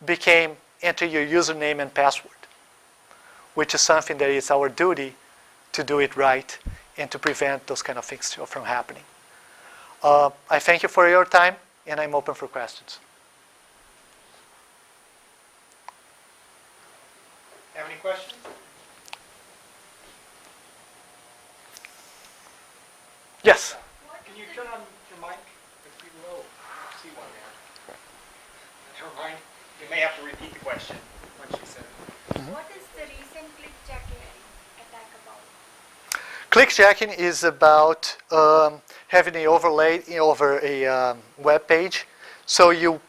became enter your username and password, which is something that is our duty to do it right and to prevent those kind of things from happening. I thank you for your time, and I'm open for questions. Have any questions? Yes? Can you turn on your mic? If you will, I see one there. Never mind. You may have to repeat the question once you said it. What is the recent clickjacking attack about? Clickjacking is about having an overlay over a web page. So how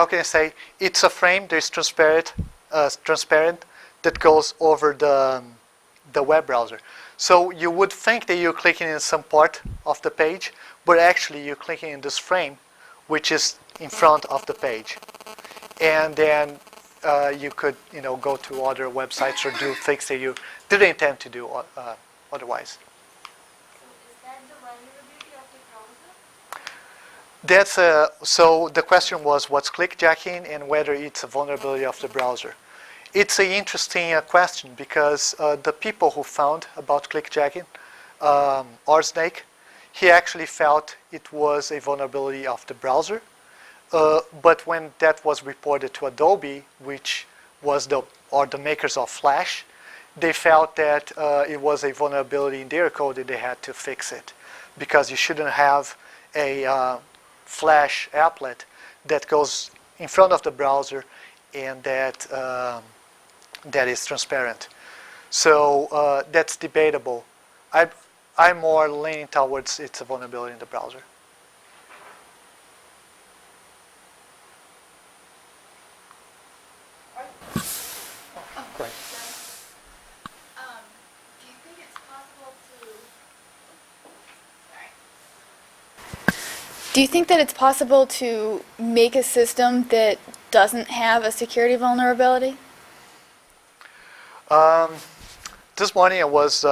can I say? It's a frame that is transparent that goes over the web browser. So you would think that you're clicking in some part of the page, but actually you're clicking in this frame, which is in front of the page. And then you could, go to other websites or do things that you didn't intend to do otherwise. So is that the vulnerability of the browser? So the question was, what's clickjacking and whether it's a vulnerability of the browser. It's an interesting question because the people who found about clickjacking, Orsnake, he actually felt it was a vulnerability of the browser. But when that was reported to Adobe, which was the makers of Flash, they felt that it was a vulnerability in their code and they had to fix it, because you shouldn't have a Flash applet that goes in front of the browser and that is transparent. So that's debatable. I'm more leaning towards it's a vulnerability in the browser. Great. Do you think it's possible to... Sorry. Do you think that it's possible to make a system that doesn't have a security vulnerability? This morning I was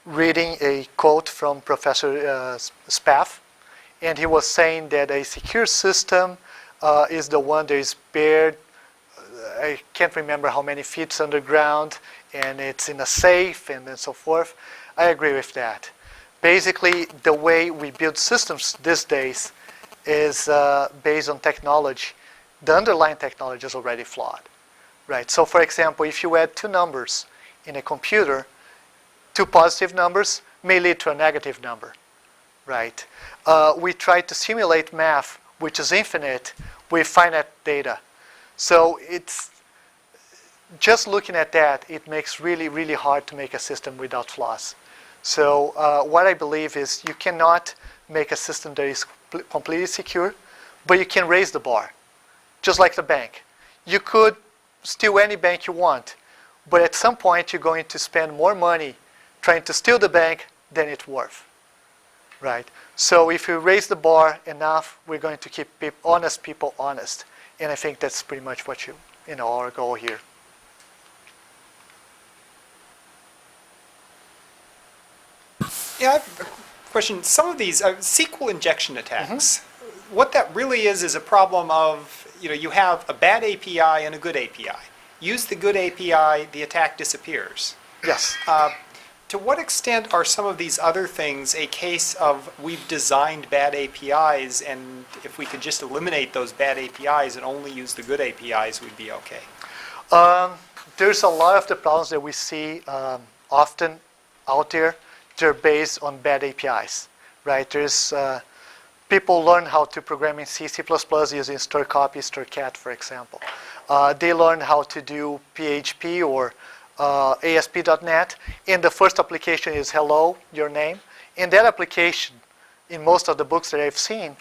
reading a quote from Professor Spaff, and he was saying that a secure system is the one that is buried, I can't remember how many feet underground, and it's in a safe and then so forth. I agree with that. Basically, the way we build systems these days is based on technology. The underlying technology is already flawed, right? So for example, if you add two numbers in a computer, two positive numbers may lead to a negative number, right? We try to simulate math, which is infinite, with finite data. So it's just looking at that, it makes really, really hard to make a system without flaws. So what I believe is you cannot make a system that is completely secure, but you can raise the bar, just like the bank. You could steal any bank you want, but at some point you're going to spend more money trying to steal the bank than it's worth, right? So if you raise the bar enough, we're going to keep honest people honest. And I think that's pretty much what our goal here. Yeah, I have a question. Some of these SQL injection attacks, what that really is a problem of, you have a bad API and a good API. Use the good API, the attack disappears. Yes. To what extent are some of these other things a case of we've designed bad APIs, and if we could just eliminate those bad APIs and only use the good APIs, we'd be okay? There's a lot of the problems that we see often out there. They're based on bad APIs, right? There's people learn how to program in C, C++ using store copy, store cat, for example. They learn how to do PHP or ASP.NET, and the first application is hello, your name. And that application, in most of the books that I've seen,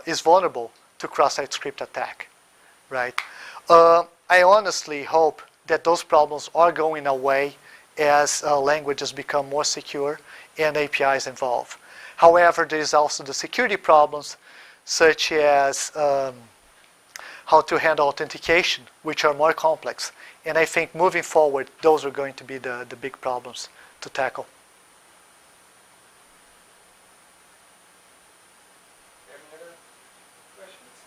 is vulnerable to cross-site script attack, right? I honestly hope that those problems are going away as languages become more secure and APIs evolve. However, there is also the security problems, such as how to handle authentication, which are more complex. And I think moving forward, those are going to be the big problems to tackle. Any other questions?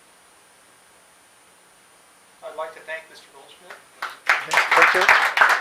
I'd like to thank Mr. Goldschmidt. Thank you.